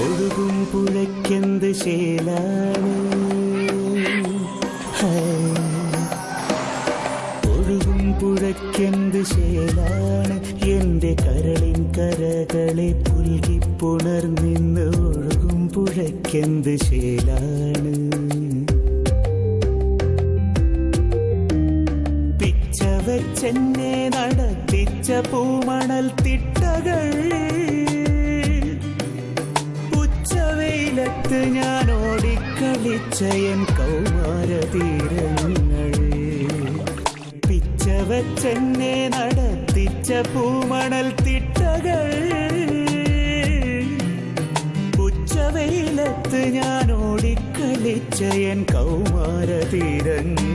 ഒഴുകും പുഴയ്ക്കെന്ത് ശേലാണ്, ഒഴുകും പുഴയ്ക്കെന്ത് ശേലാണ്, എൻ്റെ കരളിൻ കരകളെ പുൽകിപ്പുണർന്നിന്ന് ഒഴുകും പുഴയ്ക്കെന്ത് ശേലാണ്. പിച്ചവച്ചെന്നെ നടത്തിച്ച പൂമണൽ തിട്ടകൾ, ഉച്ചവെയിലത്ത് ഞാൻ ഓടിക്കളിച്ച എൻ കൗമാരതീരങ്ങൾ. പിച്ചവച്ചെന്നെ നടത്തിച്ച പൂമണൽ തിട്ടകൾ, ഉച്ചവെയിലത്ത് ഞാൻ ഓടിക്കളിച്ച എൻ കൗമാരതീരങ്ങൾ.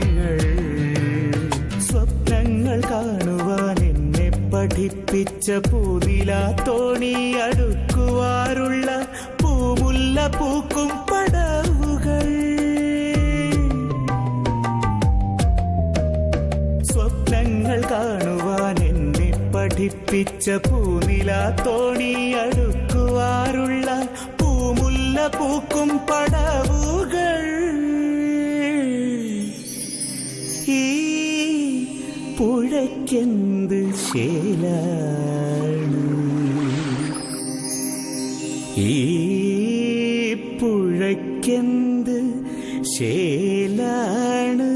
സ്വപ്നങ്ങൾ കാണുവാൻ എന്നെ പഠിപ്പിച്ച പൂനിലാത്തോണി അടുക്കുവാറുള്ള പൂമുല്ല പൂക്കും പടവുകൾ. സ്വപ്നങ്ങൾ കാണുവാൻ എന്നെ പഠിപ്പിച്ച പൂനിലാത്തോണി അടുക്കുവാറുള്ള പൂമുല്ല പൂക്കും പടവുകൾ. ഈ പുഴയ്ക്കെന്ത് ശേലാണ്, ഈ പുഴയ്ക്കെന്ത് ശേലാണ്.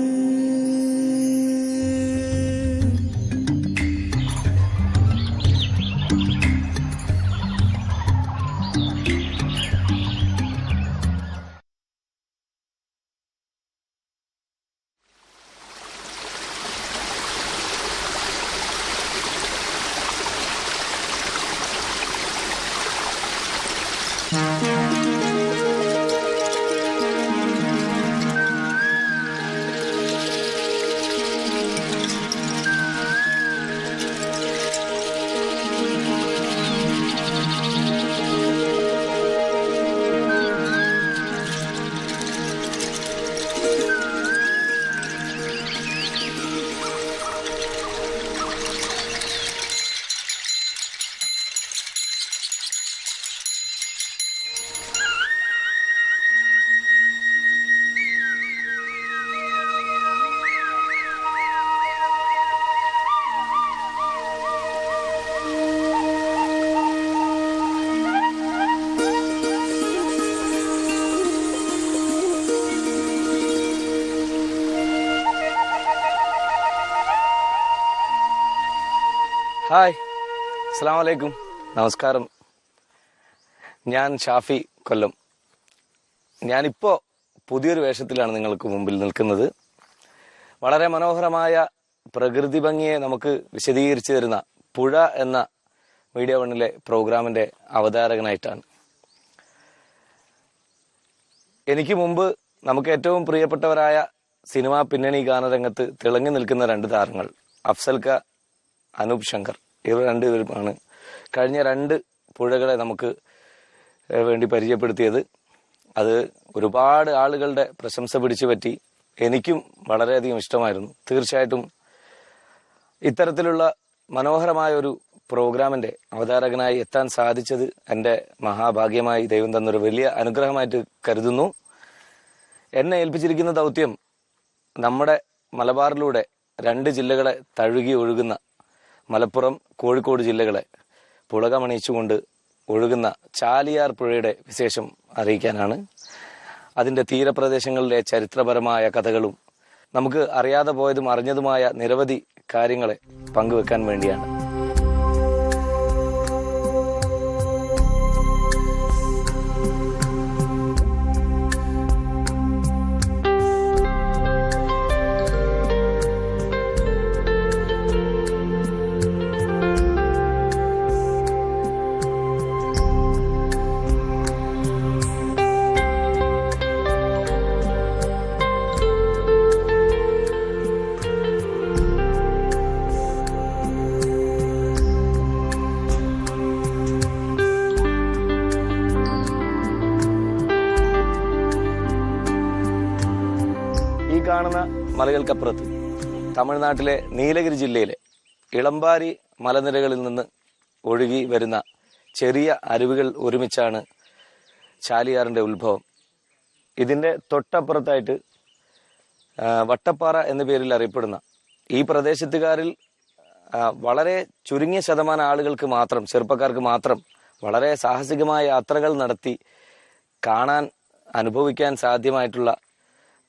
ഹായ്, അസ്സലാമു അലൈക്കും, നമസ്കാരം. ഞാൻ ഷാഫി കൊല്ലം. ഞാനിപ്പോൾ പുതിയൊരു വേഷത്തിലാണ് നിങ്ങൾക്ക് മുമ്പിൽ നിൽക്കുന്നത്. വളരെ മനോഹരമായ പ്രകൃതി ഭംഗിയെ നമുക്ക് വിശദീകരിച്ചു തരുന്ന പുഴ എന്ന മീഡിയ വണ്ണിലെ പ്രോഗ്രാമിൻ്റെ അവതാരകനായിട്ടാണ്. എനിക്ക് മുമ്പ് നമുക്ക് ഏറ്റവും പ്രിയപ്പെട്ടവരായ സിനിമാ പിന്നണി ഗാനരംഗത്ത് തിളങ്ങി നിൽക്കുന്ന രണ്ട് താരങ്ങൾ അഫ്സൽ ക, അനൂപ് ശങ്കർ, ഇവർ രണ്ടുപേരുമാണ് കഴിഞ്ഞ രണ്ട് പുഴകളെ നമുക്ക് വേണ്ടി പരിചയപ്പെടുത്തിയത്. അത് ഒരുപാട് ആളുകളുടെ പ്രശംസ പിടിച്ചു പറ്റി. എനിക്കും വളരെയധികം ഇഷ്ടമായിരുന്നു. തീർച്ചയായിട്ടും ഇത്തരത്തിലുള്ള മനോഹരമായ ഒരു പ്രോഗ്രാമിന്റെ അവതാരകനായി എത്താൻ സാധിച്ചത് എൻ്റെ മഹാഭാഗ്യമായി ദൈവം തന്നൊരു വലിയ അനുഗ്രഹമായിട്ട് കരുതുന്നു. എന്നെ ഏൽപ്പിച്ചിരിക്കുന്ന ദൗത്യം നമ്മുടെ മലബാറിലൂടെ രണ്ട് ജില്ലകളെ തഴുകി ഒഴുകുന്ന മലപ്പുറം, കോഴിക്കോട് ജില്ലകളെ പുളകമണിയിച്ചുകൊണ്ട് ഒഴുകുന്ന ചാലിയാർ പുഴയുടെ വിശേഷം അറിയിക്കാനാണ്. അതിൻ്റെ തീരപ്രദേശങ്ങളിലെ ചരിത്രപരമായ കഥകളും നമുക്ക് അറിയാതെ പോയതും അറിഞ്ഞതുമായ നിരവധി കാര്യങ്ങളെ പങ്കുവെക്കാൻ വേണ്ടിയാണ്. കാണുന്ന മലകൾക്കപ്പുറത്ത് തമിഴ്നാട്ടിലെ നീലഗിരി ജില്ലയിലെ ഇളമ്പാരി മലനിരകളിൽ നിന്ന് ഒഴുകി വരുന്ന ചെറിയ അരുവികൾ ഒരുമിച്ചാണ് ചാലിയാറിന്റെ ഉത്ഭവം. ഇതിന്റെ തൊട്ടപ്പുറത്തായിട്ട് വട്ടപ്പാറ എന്ന പേരിൽ അറിയപ്പെടുന്ന ഈ പ്രദേശത്തുകാരിൽ വളരെ ചുരുങ്ങിയ ശതമാനം ആളുകൾക്ക് മാത്രം, ചെറുപ്പക്കാർക്ക് മാത്രം വളരെ സാഹസികമായ യാത്രകൾ നടത്തി കാണാൻ, അനുഭവിക്കാൻ സാധ്യമായിട്ടുള്ള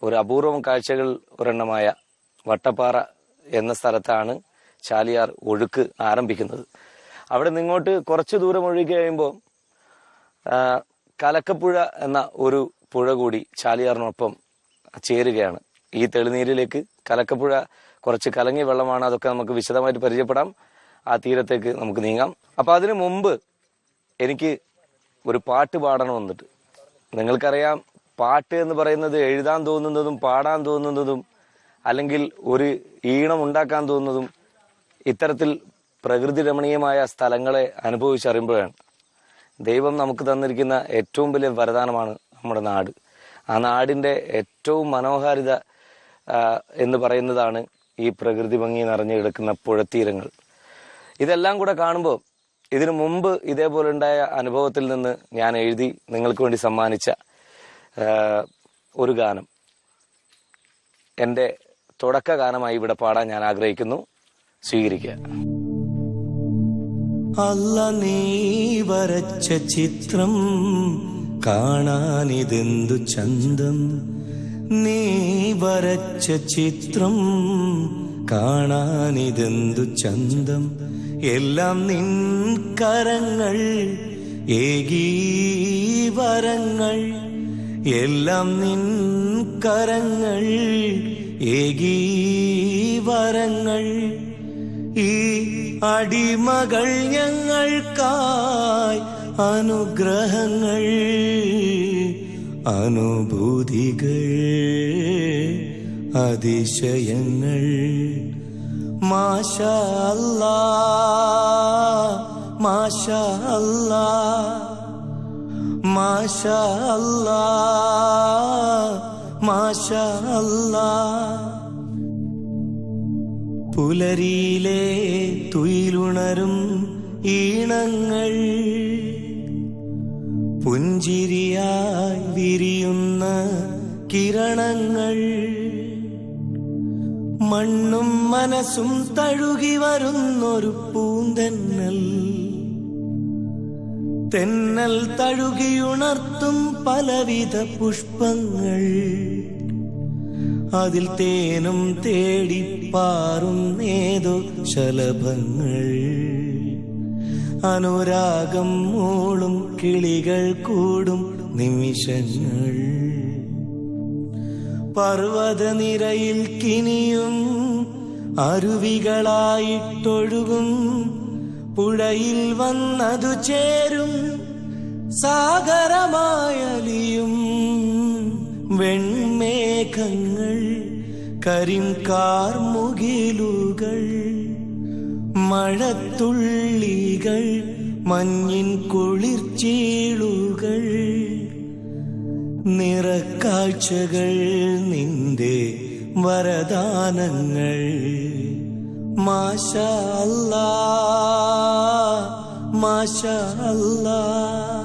ഒരു അപൂർവം കാഴ്ചകൾ ഒരെണ്ണമായ വട്ടപ്പാറ എന്ന സ്ഥലത്താണ് ചാലിയാർ ഒഴുക്ക് ആരംഭിക്കുന്നത്. അവിടെ നിങ്ങോട്ട് കുറച്ചു ദൂരം ഒഴുകി കഴിയുമ്പോൾ കലക്കപ്പുഴ എന്ന ഒരു പുഴ കൂടി ചാലിയാറിനൊപ്പം ചേരുകയാണ്. ഈ തെളിനീരിലേക്ക് കലക്കപ്പുഴ കുറച്ച് കലങ്ങിയ വെള്ളമാണ്. അതൊക്കെ നമുക്ക് വിശദമായിട്ട് പരിചയപ്പെടാം. ആ തീരത്തേക്ക് നമുക്ക് നീങ്ങാം. അപ്പൊ അതിനു മുമ്പ് എനിക്ക് ഒരു പാട്ട് പാടണം വന്നിട്ട്. നിങ്ങൾക്കറിയാം, പാട്ട് എന്ന് പറയുന്നത് എഴുതാൻ തോന്നുന്നതും പാടാൻ തോന്നുന്നതും അല്ലെങ്കിൽ ഒരു ഈണം ഉണ്ടാക്കാൻ തോന്നുന്നതും ഇത്തരത്തിൽ പ്രകൃതി രമണീയമായ സ്ഥലങ്ങളെ അനുഭവിച്ചറിയുമ്പോഴാണ്. ദൈവം നമുക്ക് തന്നിരിക്കുന്ന ഏറ്റവും വലിയ വരദാനമാണ് നമ്മുടെ നാട്. ആ നാടിന്റെ ഏറ്റവും മനോഹാരിത എന്ന് പറയുന്നതാണ് ഈ പ്രകൃതി ഭംഗി നിറഞ്ഞു കിടക്കുന്ന പുഴത്തീരങ്ങൾ. ഇതെല്ലാം കൂടെ കാണുമ്പോൾ ഇതിനു മുമ്പ് ഇതേപോലെ ഉണ്ടായ അനുഭവത്തിൽ നിന്ന് ഞാൻ എഴുതി നിങ്ങൾക്ക് വേണ്ടി സമ്മാനിച്ച ഒരു ഗാനം എൻ്റെ തുടക്ക ഗാനമായി ഇവിടെ പാടാൻ ഞാൻ ആഗ്രഹിക്കുന്നു. സ്വീകരിക്കുക. അല്ല നീ വരച്ച ചിത്രം കാണാനിതെന്തു ചന്തം, നീ വരച്ച ചിത്രം കാണാനിതെന്തു ചന്തം, എല്ലാം നിൻ കരങ്ങൾ ഏകീ വരങ്ങൾ, എല്ലാം നിൻ കരങ്ങൾ ഏകീ വരങ്ങൾ, ഈ അടിമകൾ ഞങ്ങൾക്കായി അനുഗ്രഹങ്ങൾ, അനുഭൂതികൾ അതിശയങ്ങൾ. മാഷാ അല്ലാഹ് മാഷാ അല്ലാഹ് മാഷാ അല്ലാഹ് മാഷാ അല്ലാഹ്. പുലരിയിലെ തുയിലുണരും ഈണങ്ങൾ, പുഞ്ചിരിയായി വിരിയുന്ന കിരണങ്ങൾ, മണ്ണും മനസ്സും തഴുകി വരുന്നൊരു പൂന്തെന്നൽ, തെന്നൽ തഴുകിയുണർത്തും പലവിധ പുഷ്പങ്ങൾ, അതിൽ തേനും തേടിപ്പാറും ഏതോ ശലഭങ്ങൾ, അനുരാഗം മൂളും കിളികൾ കൂടും നിമിഷങ്ങൾ, പർവ്വതനിരയിൽ കിനിയും അരുവികളായിട്ടൊഴുകും പുഴയിൽ വന്നതു ചേരും സാഗരമായലിയും വെൺമേഘങ്ങൾ, കരിംകാർമുകിലുകൾ, മഴത്തുള്ളികൾ, മഞ്ഞിൻ കുളിർച്ചീളുകൾ, നിറക്കാഴ്ചകൾ നിന്റെ വരദാനങ്ങൾ. മാഷാ അല്ലാഹ് മാഷാ അല്ലാഹ്.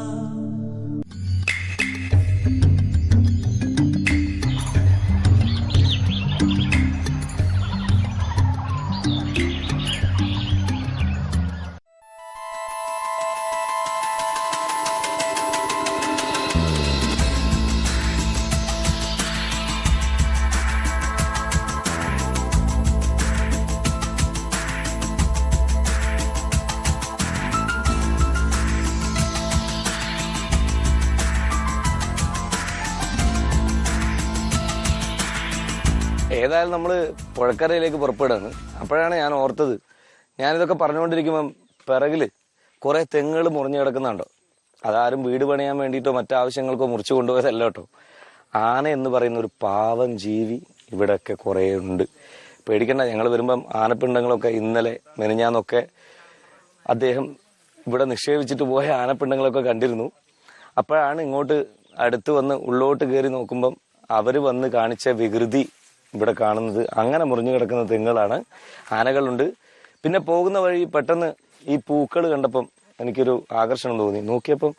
ഏതായാലും നമ്മൾ പുഴക്കരയിലേക്ക് പുറപ്പെടുകയാണ്. അപ്പോഴാണ് ഞാൻ ഓർത്തത്, ഞാനിതൊക്കെ പറഞ്ഞുകൊണ്ടിരിക്കുമ്പം പിറകില് കുറെ തെങ്ങുകൾ മുറിഞ്ഞു കിടക്കുന്നുണ്ടോ. അതാരും വീട് പണിയാൻ വേണ്ടിയിട്ടോ മറ്റാവശ്യങ്ങൾക്കോ മുറിച്ചു കൊണ്ടുപോയതല്ല കേട്ടോ. ആന എന്ന് പറയുന്ന ഒരു പാവം ജീവി ഇവിടെയൊക്കെ കുറേ ഉണ്ട്. പേടിക്കണ്ട, ഞങ്ങൾ വരുമ്പം ആനപ്പിണ്ടങ്ങളൊക്കെ ഇന്നലെ മെനഞ്ഞാന്നൊക്കെ അദ്ദേഹം ഇവിടെ നിക്ഷേപിച്ചിട്ട് പോയ ആനപ്പിണ്ടങ്ങളൊക്കെ കണ്ടിരുന്നു. അപ്പോഴാണ് ഇങ്ങോട്ട് അടുത്ത് വന്ന് ഉള്ളോട്ട് കയറി നോക്കുമ്പം അവര് വന്ന് കാണിച്ച വികൃതി ഇവിടെ കാണുന്നത്. അങ്ങനെ മുറിഞ്ഞു കിടക്കുന്ന തെങ്ങുകളാണ്. ആനകളുണ്ട്. പിന്നെ പോകുന്ന വഴി പെട്ടെന്ന് ഈ പൂക്കൾ കണ്ടപ്പം എനിക്കൊരു ആകർഷണം തോന്നി. നോക്കിയപ്പം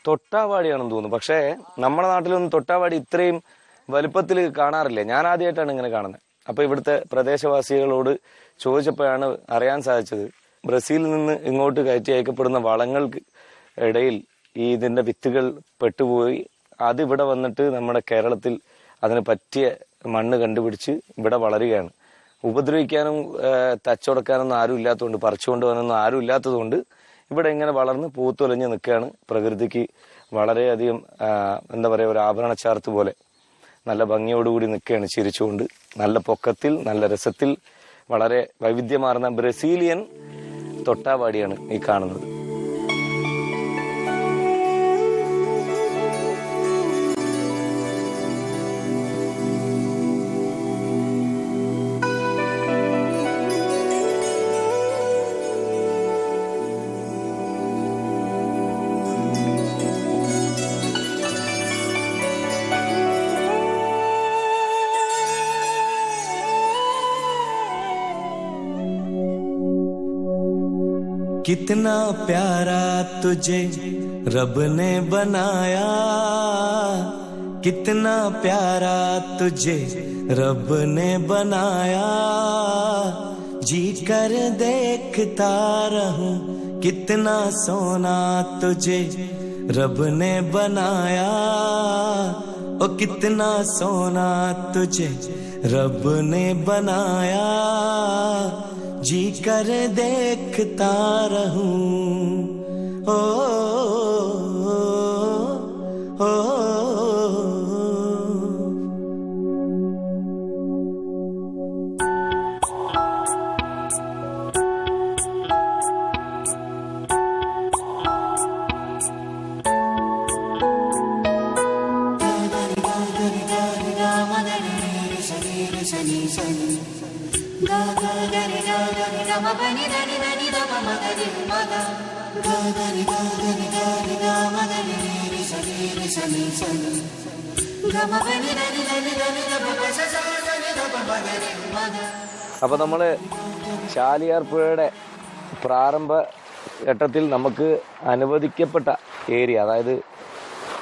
തൊട്ടാവാടിയാണെന്ന് തോന്നുന്നു. പക്ഷേ നമ്മുടെ നാട്ടിലൊന്നും തൊട്ടാവാടി ഇത്രയും വലുപ്പത്തിൽ കാണാറില്ല. ഞാൻ ആദ്യമായിട്ടാണ് ഇങ്ങനെ കാണുന്നത്. അപ്പോൾ ഇവിടുത്തെ പ്രദേശവാസികളോട് ചോദിച്ചപ്പോഴാണ് അറിയാൻ സാധിച്ചത്, ബ്രസീലിൽ നിന്ന് ഇങ്ങോട്ട് കയറ്റി അയക്കപ്പെടുന്ന വളങ്ങൾക്ക് ഇടയിൽ ഈ ഇതിൻ്റെ വിത്തുകൾ പെട്ടുപോയി അതിവിടെ വന്നിട്ട് നമ്മുടെ കേരളത്തിൽ അതിന് പറ്റിയ മണ്ണ് കണ്ടുപിടിച്ച് ഇവിടെ വളരുകയാണ്. ഉപദ്രവിക്കാനും തച്ചുടക്കാനൊന്നും ആരും ഇല്ലാത്തതുകൊണ്ട്, പറിച്ചുകൊണ്ട് പോകാനൊന്നും ആരും ഇല്ലാത്തതുകൊണ്ട് ഇവിടെ ഇങ്ങനെ വളർന്ന് പൂത്തൊലഞ്ഞ് നിൽക്കുകയാണ്. പ്രകൃതിക്ക് വളരെയധികം എന്താ പറയുക, ഒരു ആഭരണച്ചാർത്ത് പോലെ നല്ല ഭംഗിയോടുകൂടി നിൽക്കുകയാണ്, ചിരിച്ചുകൊണ്ട്. നല്ല പൊക്കത്തിൽ, നല്ല രസത്തിൽ, വളരെ വൈവിധ്യമാർന്ന ബ്രസീലിയൻ തൊട്ടാവാടിയാണ് ഈ കാണുന്നത്. कितना प्यारा तुझे रब ने बनाया, कितना प्यारा तुझे रब ने बनाया, जी कर देखता रहूं कितना सोना तुझे रब ने बनाया, ओ कितना सोना तुझे रब ने बनाया, जी कर देखता रहूं। ओ, ओ, ओ, അപ്പൊ നമ്മള് ചാലിയാർ പുഴയുടെ പ്രാരംഭ ഘട്ടത്തിൽ നമുക്ക് അനുവദിക്കപ്പെട്ട ഏരിയ, അതായത്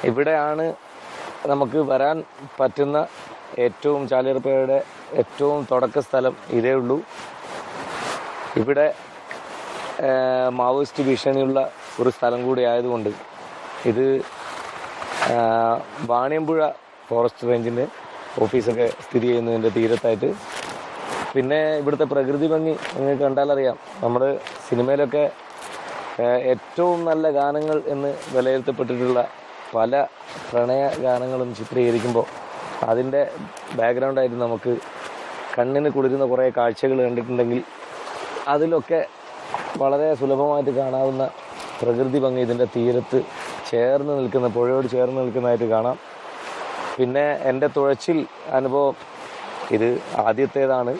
ഇവിടെയാണ് നമുക്ക് വരാൻ പറ്റുന്ന ഏറ്റവും, ചാലിയാർ പുഴയുടെ ഏറ്റവും തുടക്ക സ്ഥലം ഇതേ ഉള്ളൂ. ഇവിടെ മാവോയിസ്റ്റ് ഭീഷണിയുള്ള ഒരു സ്ഥലം കൂടി ആയതുകൊണ്ട് ഇത് വാണിയമ്പുഴ ഫോറസ്റ്റ് റേഞ്ചിൻ്റെ ഓഫീസൊക്കെ സ്ഥിതി ചെയ്യുന്നതിൻ്റെ തീരത്തായിട്ട്. പിന്നെ ഇവിടുത്തെ പ്രകൃതി ഭംഗി നിങ്ങൾക്ക് കണ്ടാലറിയാം. നമ്മൾ സിനിമയിലൊക്കെ ഏറ്റവും നല്ല ഗാനങ്ങൾ എന്ന് വിലയിരുത്തപ്പെട്ടിട്ടുള്ള പല പ്രണയ ഗാനങ്ങളും ചിത്രീകരിക്കുമ്പോൾ അതിൻ്റെ ബാക്ക്ഗ്രൗണ്ടായിട്ട് നമുക്ക് കണ്ണിന് കുളിരുന്ന കുറേ കാഴ്ചകൾ കണ്ടിട്ടുണ്ടെങ്കിൽ അതിലൊക്കെ വളരെ സുലഭമായിട്ട് കാണാവുന്ന പ്രകൃതി ഭംഗി ഇതിൻ്റെ തീരത്ത് ചേർന്ന് നിൽക്കുന്ന, പുഴയോട് ചേർന്ന് നിൽക്കുന്നതായിട്ട് കാണാം. പിന്നെ എൻ്റെ തുഴച്ചിൽ അനുഭവം ഇത് ആദ്യത്തേതാണ്.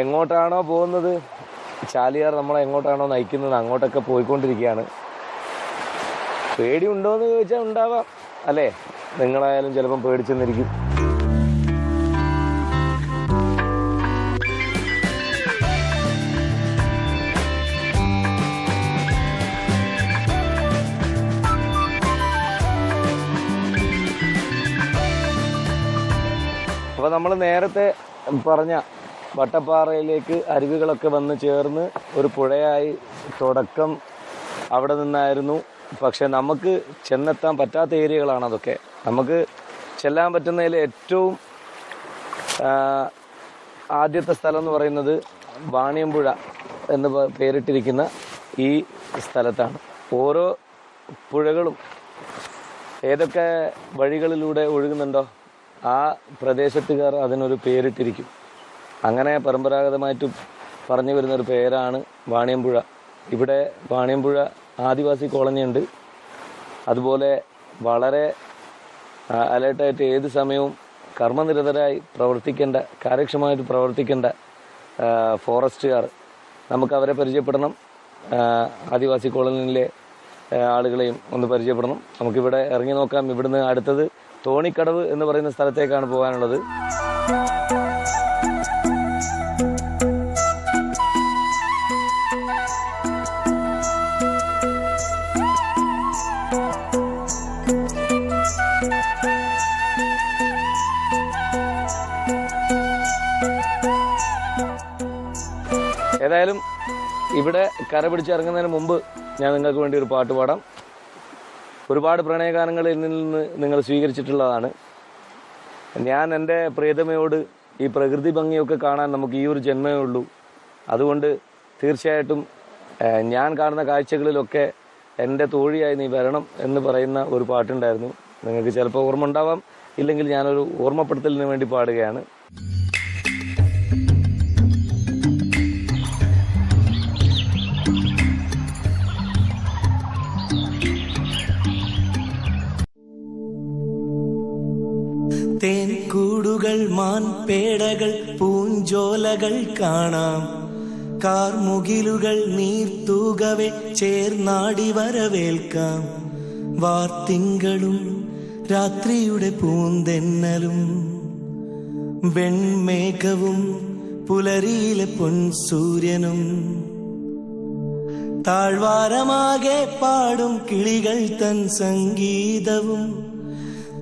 എങ്ങോട്ടാണോ പോകുന്നത്, ചാലിയാർ നമ്മളെ എങ്ങോട്ടാണോ നയിക്കുന്നത് അങ്ങോട്ടൊക്കെ പോയിക്കൊണ്ടിരിക്കുകയാണ്. പേടിയുണ്ടോയെന്ന് ചോദിച്ചാൽ ഉണ്ടാവാം, അല്ലേ? നിങ്ങളായാലും ചിലപ്പം പേടിച്ചെന്നിരിക്കും. അപ്പോൾ നമ്മൾ നേരത്തെ പറഞ്ഞ വട്ടപ്പാറയിലേക്ക് അരുവികളൊക്കെ വന്ന് ചേർന്ന് ഒരു പുഴയായി തുടക്കം അവിടെ നിന്നായിരുന്നു. പക്ഷെ നമുക്ക് ചെന്നെത്താൻ പറ്റാത്ത ഏരിയകളാണ് അതൊക്കെ. നമുക്ക് ചെല്ലാൻ പറ്റുന്നതിൽ ഏറ്റവും ആദ്യത്തെ സ്ഥലം എന്ന് പറയുന്നത് വാണിയമ്പുഴ എന്ന് പേരിട്ടിരിക്കുന്ന ഈ സ്ഥലത്താണ്. ഓരോ പുഴകളും ഏതൊക്കെ വഴികളിലൂടെ ഒഴുകുന്നുണ്ടോ ആ പ്രദേശത്തുകാർ അതിനൊരു പേരിട്ടിരിക്കും. അങ്ങനെ പരമ്പരാഗതമായിട്ട് പറഞ്ഞു വരുന്നൊരു പേരാണ് വാണിയമ്പുഴ. ഇവിടെ വാണിയമ്പുഴ ആദിവാസി കോളനി ഉണ്ട്. അതുപോലെ വളരെ അലേർട്ടായിട്ട് ഏത് സമയവും കർമ്മനിരതരായി പ്രവർത്തിക്കേണ്ട, കാര്യക്ഷമമായിട്ട് പ്രവർത്തിക്കേണ്ട ഫോറസ്റ്റുകാർ, നമുക്കവരെ പരിചയപ്പെടണം. ആദിവാസി കോളനിയിലെ ആളുകളെയും ഒന്ന് പരിചയപ്പെടണം. നമുക്കിവിടെ ഇറങ്ങി നോക്കാം. ഇവിടുന്ന് അടുത്തത് തോണിക്കടവ് എന്ന് പറയുന്ന സ്ഥലത്തേക്കാണ് പോകാനുള്ളത്. ഏതായാലും ഇവിടെ കര പിടിച്ചിറങ്ങുന്നതിന് മുമ്പ് ഞാൻ നിങ്ങൾക്ക് വേണ്ടി ഒരു പാട്ട് പാടാം. ഒരുപാട് പ്രണയഗാനങ്ങൾ എന്നിൽ നിന്ന് നിങ്ങൾ സ്വീകരിച്ചിട്ടുള്ളതാണ്. ഞാൻ എൻ്റെ പ്രിയതമയോട് ഈ പ്രകൃതി ഭംഗിയൊക്കെ കാണാൻ നമുക്ക് ഈ ഒരു ജന്മമേ ഉള്ളൂ. അതുകൊണ്ട് തീർച്ചയായിട്ടും ഞാൻ കാണുന്ന കാഴ്ചകളിലൊക്കെ എൻ്റെ തോഴിയായി നീ വരണം എന്ന് പറയുന്ന ഒരു പാട്ടുണ്ടായിരുന്നു. നിങ്ങൾക്ക് ചിലപ്പോൾ ഓർമ്മ ഉണ്ടാവാം, ഇല്ലെങ്കിൽ ഞാനൊരു ഓർമ്മപ്പെടുത്തലിന് വേണ്ടി പാടുകയാണ്. തേൻകൂടുകൾ, മാൻപേടകൾ, പൂഞ്ചോലകൾ കാണാം. കാർമുകിലുകൾ നീർത്തൂകവെ ചേർന്നാടി വരവേൽക്കാം. വാർത്തിങ്കളും രാത്രിയുടെ പൂന്തെന്നലും വെൺമേഘവും പുലരിയിലെ പൊൻസൂര്യനും താഴ്വാരമാകെ പാടും കിളികൾ തൻ സംഗീതവും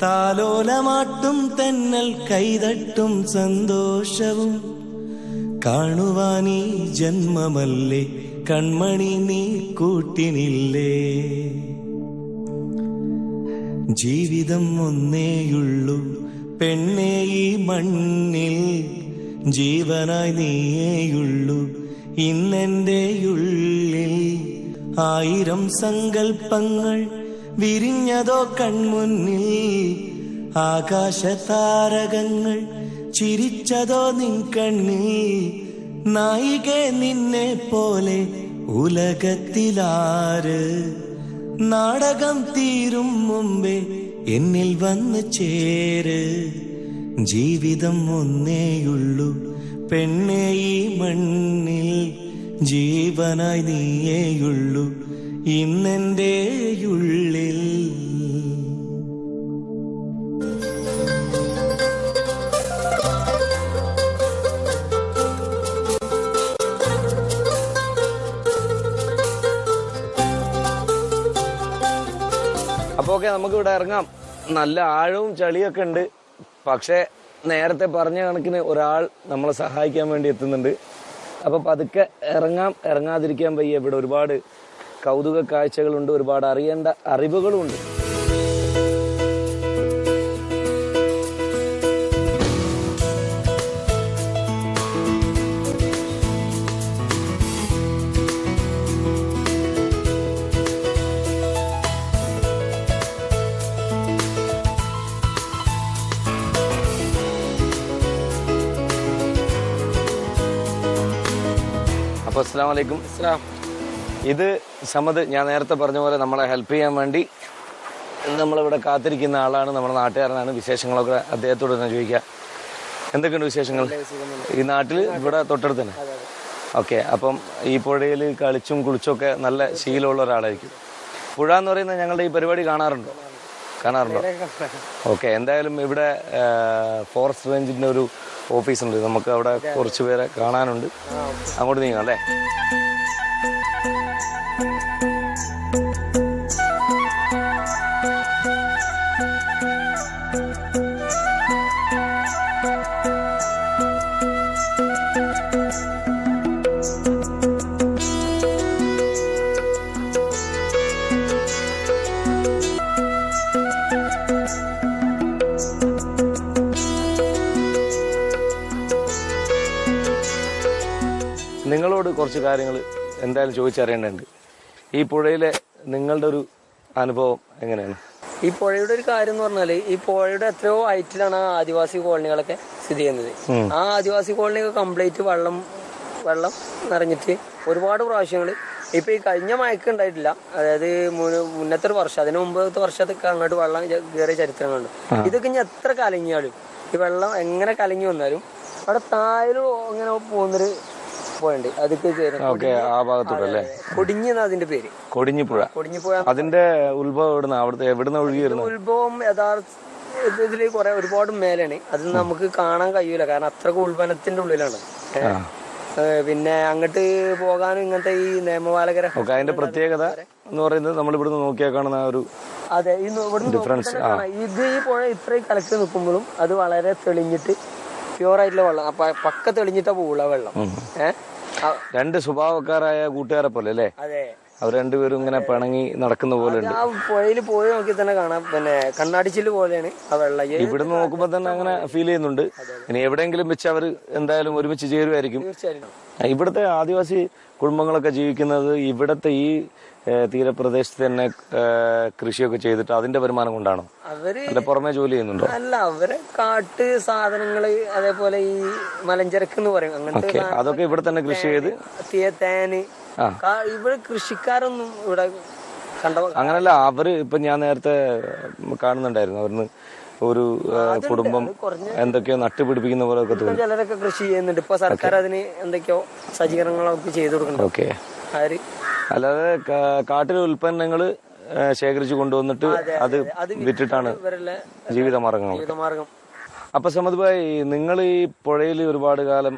താലോലമാട്ടും തെന്നൽ കൈതട്ടും സന്തോഷവും കാണുവാനീ ജന്മമല്ലേ കൺമണി നീ കൂട്ടിനില്ലേ. ജീവിതം ഒന്നേയുള്ളൂ പെണ്ണേ ഈ മണ്ണിൽ, ജീവനായി നീയേയുള്ളൂ ഇന്നെൻ്റെ ഉള്ളിൽ. 1000 സങ്കൽപ്പങ്ങൾ വിരിഞ്ഞതോ കൺമുന്നിൽ, ആകാശതാരകങ്ങൾ ചിരിച്ചതോ നിൻ കണ്ണിൽ. നായികെ നിന്നെ പോലെ ഉലകത്തിലാര്, നാടകം തീരും മുമ്പേ എന്നിൽ വന്ന് ചേര്. ജീവിതം ഒന്നേയുള്ളൂ പെണ്ണേ ഈ മണ്ണിൽ, ജീവനായി നീയേയുള്ളൂ ഇന്നെൻ്റെ ഉള്ളിൽ. അപ്പോൾ ഓക്കെ, നമുക്കിവിടെ ഇറങ്ങാം. നല്ല ആഴവും ചളിയൊക്കെ ഉണ്ട്. പക്ഷേ നേരത്തെ പറഞ്ഞ കണക്കിന് ഒരാൾ നമ്മളെ സഹായിക്കാൻ വേണ്ടി എത്തുന്നുണ്ട്. അപ്പോൾ പതുക്കെ ഇറങ്ങാം. ഇറങ്ങാതിരിക്കാൻ വയ്യ. ഇവിടെ ഒരുപാട് കൗതുക കാഴ്ചകളുണ്ട്, ഒരുപാട് അറിയേണ്ട അറിവുകളുമുണ്ട്. അപ്പോൾ അസ്സലാമു അലൈക്കും. ഇത് സമദ്, ഞാൻ നേരത്തെ പറഞ്ഞ പോലെ നമ്മളെ ഹെൽപ്പ് ചെയ്യാൻ വേണ്ടി നമ്മളിവിടെ കാത്തിരിക്കുന്ന ആളാണ്. നമ്മുടെ നാട്ടുകാരനാണ്. വിശേഷങ്ങളൊക്കെ അദ്ദേഹത്തോട് തന്നെ ചോദിക്കുക. എന്തൊക്കെയുണ്ട് വിശേഷങ്ങൾ ഈ നാട്ടിൽ? ഇവിടെ തൊട്ടടുത്ത് തന്നെ. ഓക്കെ, അപ്പം ഈ പുഴയിൽ കളിച്ചും കുളിച്ചൊക്കെ നല്ല ശീലമുള്ള ഒരാളായിരിക്കും. പുഴ എന്ന് പറയുന്നത് ഞങ്ങളുടെ ഈ പരിപാടി കാണാറുണ്ടോ? ഓക്കെ, എന്തായാലും ഇവിടെ ഫോറസ്റ്റ് റേഞ്ചിൻ്റെ ഒരു ഓഫീസുണ്ട്. നമുക്ക് അവിടെ കുറച്ച് പേരെ കാണാനുണ്ട്. അങ്ങോട്ട് നീങ്ങാം അല്ലേ? നിങ്ങളോട് കുറച്ച് കാര്യങ്ങൾ എന്തായാലും ചോദിച്ചറിയേണ്ടതുണ്ട്. ഈ പുഴയിലെ നിങ്ങളുടെ ഒരു അനുഭവം എങ്ങനെയാണ്? ഈ പുഴയുടെ ഒരു കാര്യം എന്ന് പറഞ്ഞാല്, ഈ പുഴയുടെ എത്രയോ ഹൈറ്റിലാണ് ആദിവാസി കോളനികളൊക്കെ സ്ഥിതി ചെയ്യുന്നത്. ആ ആദിവാസി കോളനിയൊക്കെ കംപ്ലീറ്റ് വെള്ളം നിറഞ്ഞിട്ട് ഒരുപാട് പ്രാവശ്യങ്ങൾ ഇപ്പൊ ഈ കഴിഞ്ഞ മഴക്ക് ഉണ്ടായിട്ടില്ല. അതായത് മുന്നത്തെ ഒരു വർഷം, അതിന് മുമ്പത്തെ വർഷത്തൊക്കെ അങ്ങോട്ട് വെള്ളം കയറിയ ചരിത്രങ്ങളുണ്ട്. ഇതൊക്കെ ഇനി എത്ര കലങ്ങിയാലും, ഈ വെള്ളം എങ്ങനെ കലങ്ങി വന്നാലും അവിടെ താഴെ അങ്ങനെ പോകുന്നൊരു പോയിണ്ട്. അതൊക്കെ കൊടിഞ്ഞെന്ന അതിന്റെ പേര്, കൊടിഞ്ഞിപ്പുഴ. അതിന്റെ ഉത്ഭവം എവിടുന്ന ഒഴുകി വരുന്നത്? ഉത്ഭവം യഥാർത്ഥത്തിൽ ഒരുപാട് മേലാണ്. അത് നമുക്ക് കാണാൻ കഴിയൂല, കാരണം അത്രക്ക് ഉൾവനത്തിന്റെ ഉള്ളിലാണ്. പിന്നെ അങ്ങോട്ട് പോകാനും ഇങ്ങനത്തെ ഈ നിയമപാലകര അതിന്റെ പ്രത്യേകത എന്ന് പറയുന്നത് നമ്മൾ ഇവിടുന്ന് നോക്കിയാൽ കാണുന്ന ഒരു അതെ ഡിഫറൻസ്. ഇത് ഈ പുഴ ഇത്രയും കലക്കി നിൽക്കുമ്പോഴും അത് വളരെ തെളിഞ്ഞിട്ട് പ്യൂർ ആയിട്ടുള്ള വെള്ളം, പക്ക തെളിഞ്ഞിട്ടാ പോവുള്ള വെള്ളം. രണ്ട് സ്വഭാവക്കാരായ കൂട്ടുകാരെ പോലെ അല്ലേ? അതെ, അവർ രണ്ടുപേരും ഇങ്ങനെ പിണങ്ങി നടക്കുന്ന പോലെ ഉണ്ട്. ആ പുഴയിൽ പോയി നോക്കി തന്നെ കാണാം. പിന്നെ കണ്ണാടിച്ചില് പോലെയാണ് ആ വെള്ളം. ഇവിടുന്ന് നോക്കുമ്പോ തന്നെ അങ്ങനെ ഫീൽ ചെയ്യുന്നുണ്ട്. ഇനി എവിടെയെങ്കിലും വെച്ച് അവർ എന്തായാലും ഒരുമിച്ച് ചേരുമായിരിക്കും. തീർച്ചയായിട്ടും. ഇവിടുത്തെ ആദിവാസി കുടുംബങ്ങളൊക്കെ ജീവിക്കുന്നത് ഇവിടത്തെ ഈ തീരപ്രദേശത്ത് തന്നെ കൃഷിയൊക്കെ ചെയ്തിട്ട് അതിന്റെ വരുമാനം കൊണ്ടാണോ? അവര് അല്ല പുറമെ ജോലി ചെയ്യുന്നുണ്ടോ? അല്ല, അവരെ കാട്ട് സാധനങ്ങള്, അതേപോലെ ഈ മലഞ്ചരക്ക് എന്ന് പറയും, അങ്ങനത്തെ അതൊക്കെ ഇവിടെ തന്നെ കൃഷി ചെയ്ത് തേന്. ഇവിടെ കൃഷിക്കാരൊന്നും ഇവിടെ അങ്ങനല്ല. അവര് ഇപ്പൊ ഞാൻ നേരത്തെ കാണുന്നുണ്ടായിരുന്നു, അവിടുന്ന് ഒരു കുടുംബം എന്തൊക്കെയോ നട്ടുപിടിപ്പിക്കുന്ന പോലെ ഒക്കെ തോന്നി. ചിലരൊക്കെ കൃഷി ചെയ്യുന്നുണ്ട്. ഇപ്പൊ സർക്കാർ അതിന് എന്തൊക്കെയോ സജ്ജീകരണങ്ങളൊക്കെ ചെയ്തു കൊടുക്കുന്നുണ്ട്. ഓക്കെ. അല്ലാതെ കാട്ടിലെ ഉൽപ്പന്നങ്ങള് ശേഖരിച്ചു കൊണ്ടുവന്നിട്ട് അത് വിറ്റിട്ടാണ് ജീവിതമാർഗങ്ങൾ. അപ്പൊ സമദ് ഭായ്, നിങ്ങൾ ഈ പുഴയിൽ ഒരുപാട് കാലം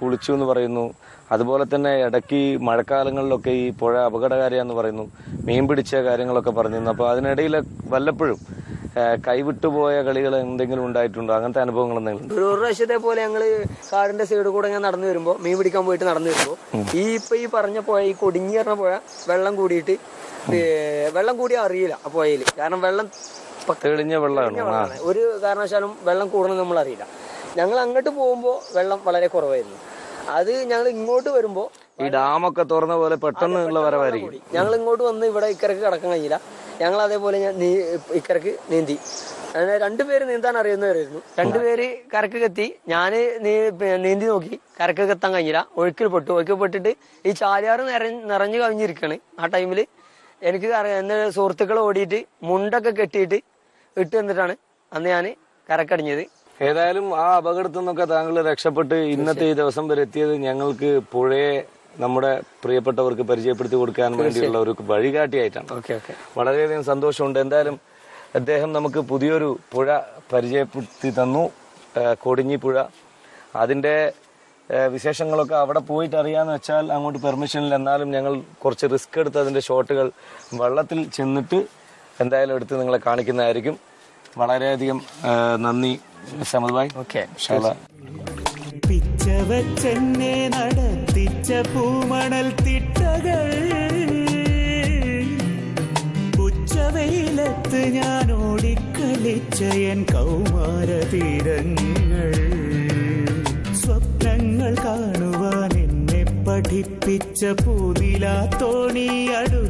കുളിച്ചു എന്ന് പറയുന്നു. അതുപോലെ തന്നെ ഇടയ്ക്ക് മഴക്കാലങ്ങളിലൊക്കെ ഈ പുഴ അപകടകാരിയാന്ന് പറയുന്നു. മീൻ പിടിച്ച കാര്യങ്ങളൊക്കെ പറഞ്ഞിരുന്നു. അപ്പൊ അതിനിടയിൽ വല്ലപ്പോഴും കൈവിട്ടുപോയ കളികൾ എന്തെങ്കിലും ഉണ്ടായിട്ടുണ്ടോ? അങ്ങനത്തെ അനുഭവങ്ങൾ എന്തെങ്കിലും? ഒരു പ്രാവശ്യത്തെ പോലെ ഞങ്ങള് കാടിന്റെ സൈഡിൽ കൂടെ ഇങ്ങനെ നടന്നു വരുമ്പോ, മീൻ പിടിക്കാൻ പോയിട്ട് നടന്നു വരുമ്പോ, ഈ പറഞ്ഞ പുഴ, ഈ കൊടിഞ്ഞി പറഞ്ഞ പുഴ വെള്ളം കൂടിയിട്ട്, വെള്ളം കൂടിയാ അറിയില്ല ആ പുഴയില്. കാരണം വെള്ളം തെളിഞ്ഞ വെള്ളമാണ്. ഒരു കാരണവശാലും വെള്ളം കൂടണം നമ്മൾ അറിയില്ല. ഞങ്ങൾ അങ്ങോട്ട് പോകുമ്പോ വെള്ളം വളരെ കുറവായിരുന്നു. അത് ഞങ്ങൾ ഇങ്ങോട്ട് വരുമ്പോ ഈ ഡാമൊക്കെ തുറന്ന പോലെ പെട്ടെന്നുള്ള വരവായിരിക്കും. ഞങ്ങൾ ഇങ്ങോട്ട് വന്ന് ഇവിടെ ഇക്കരക്ക് കടക്കാൻ കഴിയില്ല. ഞങ്ങൾ അതേപോലെ ഇക്കരക്ക് നീന്തി. അങ്ങനെ രണ്ടുപേര് നീന്താൻ അറിയുന്നവരായിരുന്നു. രണ്ടുപേര് കരക്ക് കെത്തി. ഞാന് നീന്തി നോക്കി, കരക്ക് എത്താൻ കഴിഞ്ഞില്ല. ഒഴുക്കിൽപ്പെട്ടിട്ട് ഈ ചാലിയാറ് നിറഞ്ഞു കവിഞ്ഞിരിക്കാണ്. ആ ടൈമില് എനിക്ക് എന്റെ സുഹൃത്തുക്കൾ ഓടിയിട്ട് മുണ്ടൊക്കെ കെട്ടിയിട്ട് ഇട്ട് തന്നിട്ടാണ് അന്ന് ഞാൻ കരക്കടിഞ്ഞത്. ഏതായാലും ആ അപകടത്തിൽ നിന്നൊക്കെ താങ്കൾ രക്ഷപ്പെട്ട് ഇന്നത്തെ ഈ ദിവസം വരെ എത്തിയത് ഞങ്ങൾക്ക് പുഴയെ നമ്മുടെ പ്രിയപ്പെട്ടവർക്ക് പരിചയപ്പെടുത്തി കൊടുക്കാൻ വേണ്ടിയുള്ള ഒരു വഴികാട്ടിയായിട്ടാണ്. വളരെയധികം സന്തോഷമുണ്ട്. എന്തായാലും അദ്ദേഹം നമുക്ക് പുതിയൊരു പുഴ പരിചയപ്പെടുത്തി തന്നു, കൊടിഞ്ഞി പുഴ. അതിന്റെ വിശേഷങ്ങളൊക്കെ അവിടെ പോയിട്ട് അറിയാന്ന് വെച്ചാൽ അങ്ങോട്ട് പെർമിഷനിൽ. എന്നാലും ഞങ്ങൾ കുറച്ച് റിസ്ക് എടുത്ത് അതിന്റെ ഷോട്ടുകൾ വെള്ളത്തിൽ ചെന്നിട്ട് എന്തായാലും എടുത്ത് നിങ്ങളെ കാണിക്കുന്നതായിരിക്കും. വളരെയധികം നന്ദി സമദ് ഭായ്. പിച്ചവച്ചെന്നെ നടത്തിച്ച പൂമണൽ തിട്ടകൾ, ഉച്ചവെയിലത്ത് ഞാൻ ഓടിക്കളിച്ച എൻ കൗമാര തീരങ്ങൾ, സ്വപ്നങ്ങൾ കാണുവാൻ എന്നെ പഠിപ്പിച്ച പൂനിലാത്തോണി അടു